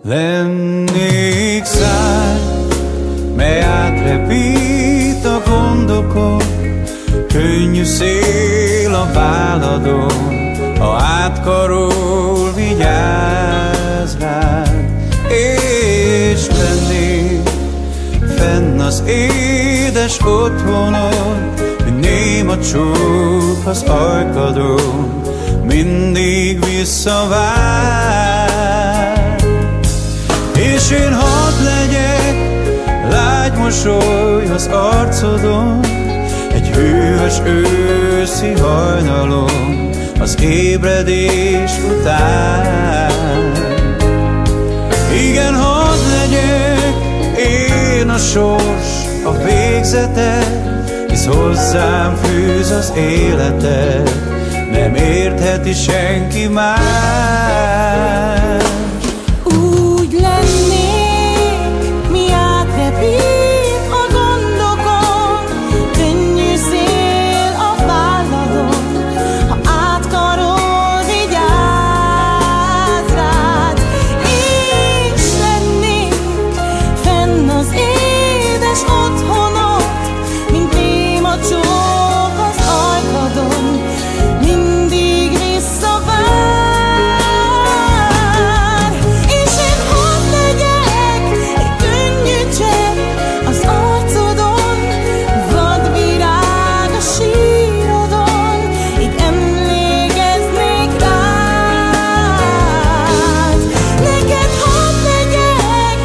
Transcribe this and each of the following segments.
Lennék szárny, mely átrepít a gondokon, könnyű szél a válladon, ha átkarol, vigyázz rád. És lennék fenn az édes otthonod, mint néma csók az ajkadon, mindig visszavár. És én hadd legyek lágy mosoly az arcodon, egy hűvös őszi hajnalon, az ébredés után. Igen, hadd legyek én a sors, a végzeted, hisz hozzám fűz az életed, nem értheti senki más. Úgy lennék, mi átrepít a gondokon, könnyű szél a válladon, ha átkarol, vigyázz rád. És lennék fenn az édes otthonod, mint néma csók az ajkadon, mindig visszavár. És én hadd legyek egy könnyű csepp az arcodon, vadvirág a sírodon, így emlékeznék rád. Neked hadd legyek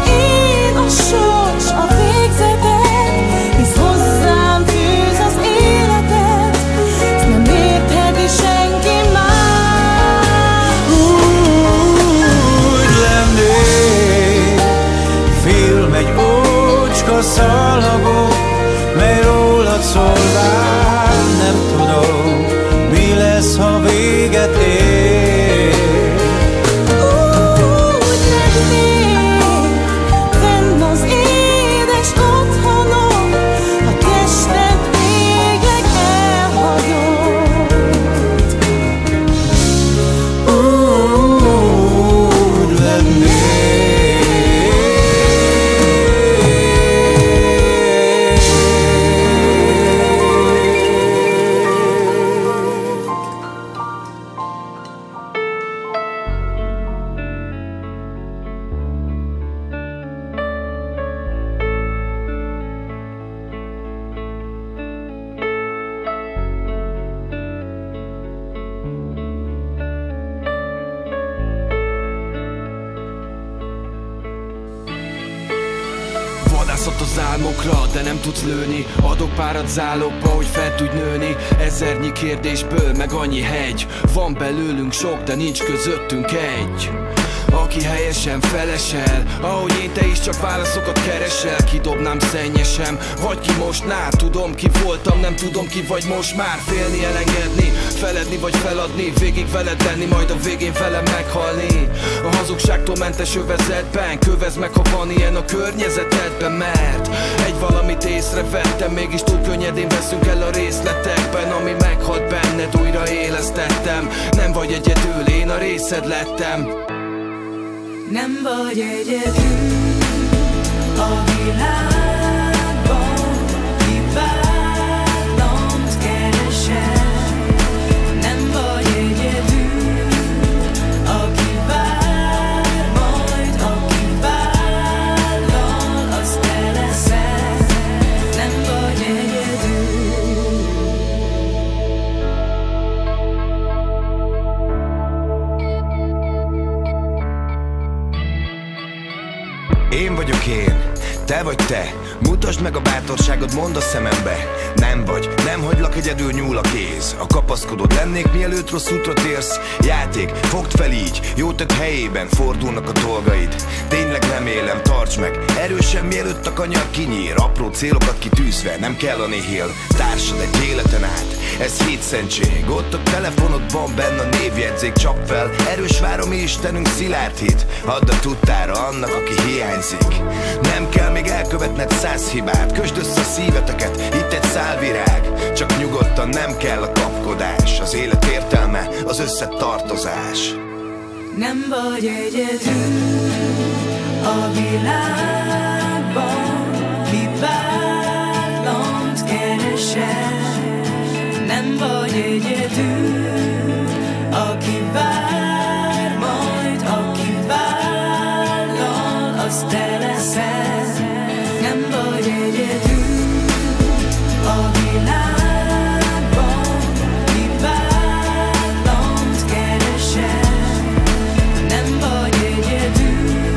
én a sors, a végzeted, hisz hozzám fűz az életed, ezt nem értheti senki más. Úgy lennék film egy ócska szalagon, mely rólad szól, bár nem tudom, mi lesz, ha véget ér. Úgy lennék fenn az édes otthonon, ha tested végleg elhagyott. Úgy lennék. Vadászott az álmokra, de nem tudsz lőni. Adok párat zálogba, hogy fel tudj nőni. Ezernyi kérdésből, meg annyi hegy. Van belőlünk sok, de nincs közöttünk egy, aki helyesen felesel, ahogy én, te is csak válaszokat keresel. Kidobnám szennyesem, vagy kimosná. Tudom ki voltam, nem tudom ki vagy most már. Félni, elengedni, feledni vagy feladni, végig veled lenni, majd a végén velem meghalni. A hazugságtól mentes övezetben, kövezd meg, ha van ilyen a környezetedben. Mert egy valamit észrevettem, mégis túl könnyedén veszünk el a részletekben. Ami meghalt benned, újra élesztettem. Nem vagy egyedül, én a részed lettem. Nem vagy egyedül a világban, kiváltant keresel. Nem vagy egyedül, aki vár, majd aki vállal, az te leszel. Nem vagy egyedül. Én vagyok én, te vagy te. Mutasd meg a bátorságod, mondd a szemembe. Nem vagy, nem hagylak egyedül, nyúl a kéz. A kapaszkodód lennék, mielőtt rossz útra térsz. Játék, fogd fel így, jó tett helyében fordulnak a dolgaid. Tényleg remélem, tarts meg erősen, mielőtt a kanyar kinyír. Apró célokat kitűzve, nem kell a nihil. Társad egy életen át, ez hétszentség. Ott a telefonodban benne a névjegyzék, csap fel. Erős vár a mi Istenünk, szilárd hit. Add a tudtára annak, aki hiányzik. Nem kell még elkövetned 100 hibát. Kösd össze a szíveteket, itt egy szálvirág. Csak nyugodtan, nem kell a kapkodás. Az élet értelme, az összetartozás. Nem vagy egyedül. A világban kiválót keresel, nem vagy egyedül, aki vár majd, aki vállal, az te leszel, nem vagy egyedül. A világban kiválót keresel, nem vagy egyedül,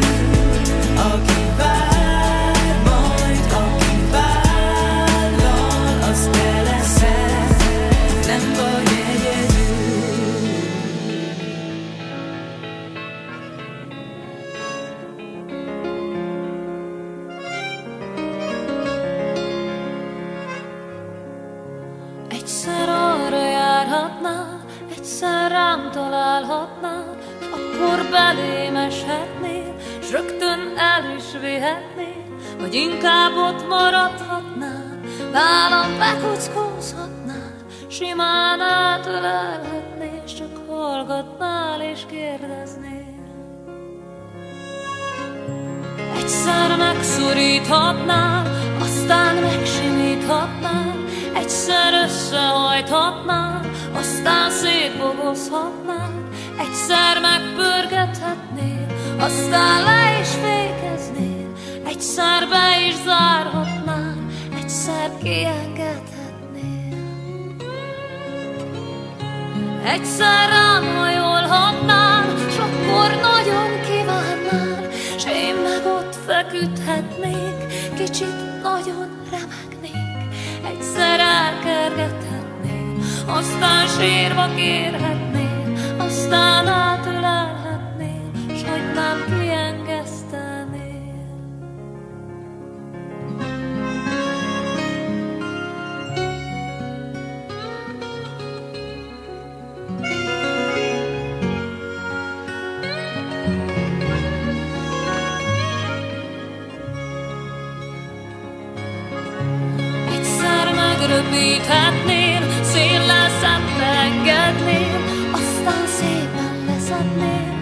aki vár majd, aki vállal, az te leszel, nem vagy egyedül. Egyszer arra járhatnál, egyszer rám találhatnál, s akkor belém eshetnél, s rögtön el is vihetnél, vagy inkább ott maradhatnál, nálam bekuckózhatnál, simán átölelhetnél, s csak hallgatnál és kérdeznél. Egyszer megszoríthatnál, aztán megsimíthatnál, egyszer összehajthatnál, aztán szétbogozhatnál, egyszer megpörgethetnél, aztán le is fékeznél, egyszer be is zárhatnál, egyszer kiengedhetnél. Egyszer rám hajolhatnál, s akkor nagyon kívánnál, s én meg ott feküdhetnék, kicsit nagyon remegnék. Egyszer elkergethetnél, aztán sírva kérhetnél, aztán átölelhetnél, s hogy nem kiengesztenél. Röpíthetnél, széllel szembe engednél, aztán szépen leszednél,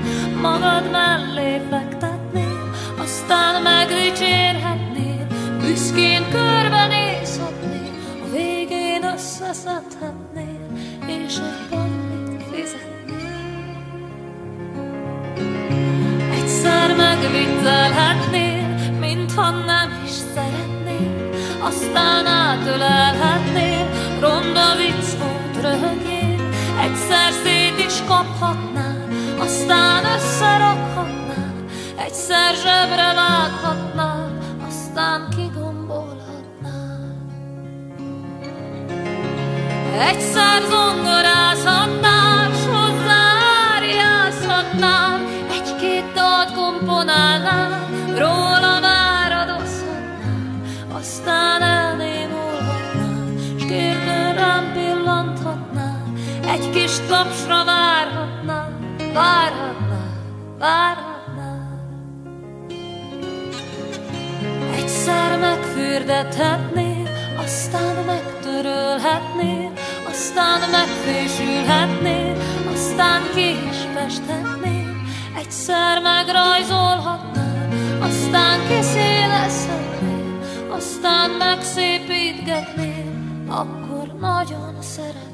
magad mellé fektetnél, aztán megdicsérhetnél, büszkén körbenézhetnél, a végén összeszedhetnél, és egy pannyt fizetnél. Egyszer megviccelhetnél, mintha nem is szeretnél, aztán átölelhetnél, ronda vicc volt, röhögjél. Egyszer szét is kaphatnál, aztán összerakhatnál, egyszer zsebre vághatnál, aztán kigombolhatnál. Egyszer zongorázhatnál, s hozzá áriázhatnál, egy-két dalt komponálnál, róla már adozhatnál, aztán elnémulhatnál, s kértől rám pillanthatnál, egy kis tapsra várhatnál, várhatnál, várhatnál. Egyszer megfürdethetnél, aztán megtörölhetnél, aztán megfésülhetnél, aztán ki is festhetnél. Egyszer megrajzolhatnál, aztán kiszélezhetnél, aztán megszépítgetnél, akkor nagyon szeretnél.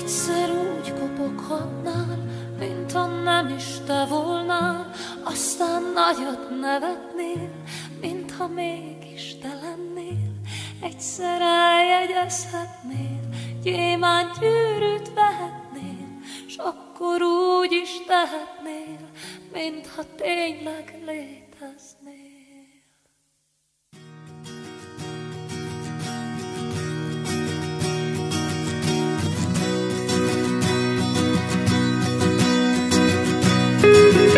Egyszer úgy kopoghatnál, mintha nem is te volnál, aztán nagyot nevetnél, mintha mégis te lennél. Egyszer eljegyezhetnél, gyémánt gyűrűt vehetnél, s akkor úgy is tehetnél, mintha tényleg léteznél.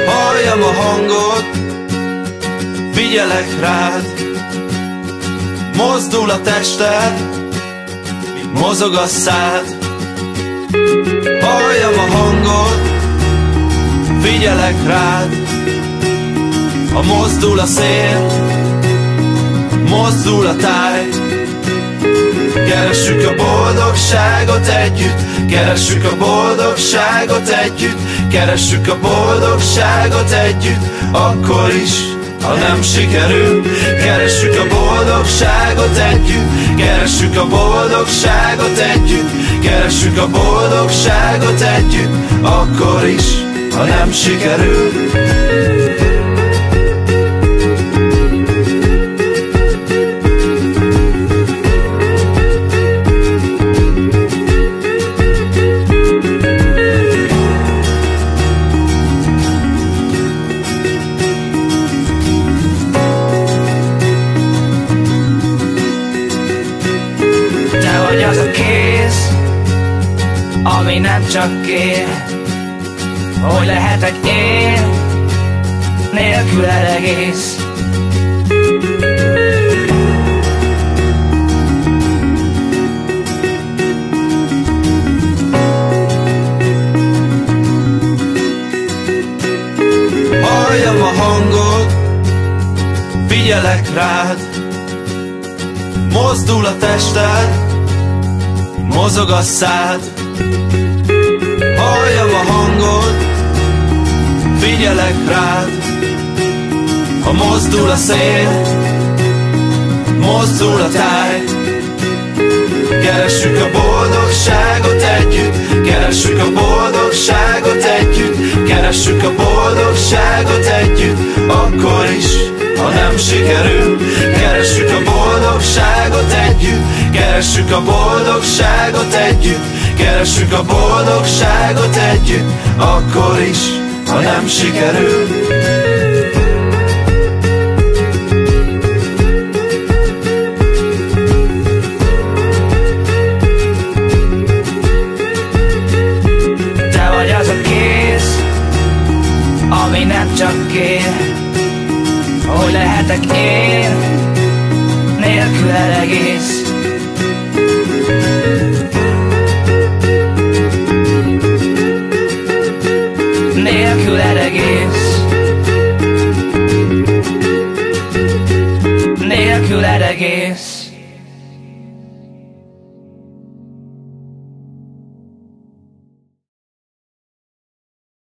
Halljam a hangot, figyelek rád, mozdul a tested, mozog a szád. Halljam a hangot, figyelek rád, ha mozdul a szél, mozdul a táj. Keressük a boldogságot együtt, keressük a boldogságot együtt, Keressük a boldogságot együtt, akkor is, ha nem sikerül. Keressük a boldogságot együtt, keressük a boldogságot együtt, keressük a boldogságot együtt, akkor is, ha nem sikerül. Az a kéz, ami nem csak kér, hogy lehetek én nélküled egész. Halljam a hangod, figyelek rád, mozdul a tested, mozog a szád. Halljam a hangod, figyelek rád, ha mozdul a szél, mozdul a táj. Keressük a boldogságot együtt, keressük a boldogságot együtt, keressük a boldogságot együtt, akkor is, ha nem sikerül. Keressük a boldogságot együtt, keressük a boldogságot együtt, keressük a boldogságot együtt, akkor is, ha nem sikerül. Te vagy az a kéz, ami nem csak kér, hogy lehetek én nélküled egész. Nélküled egész. Nélküled egész.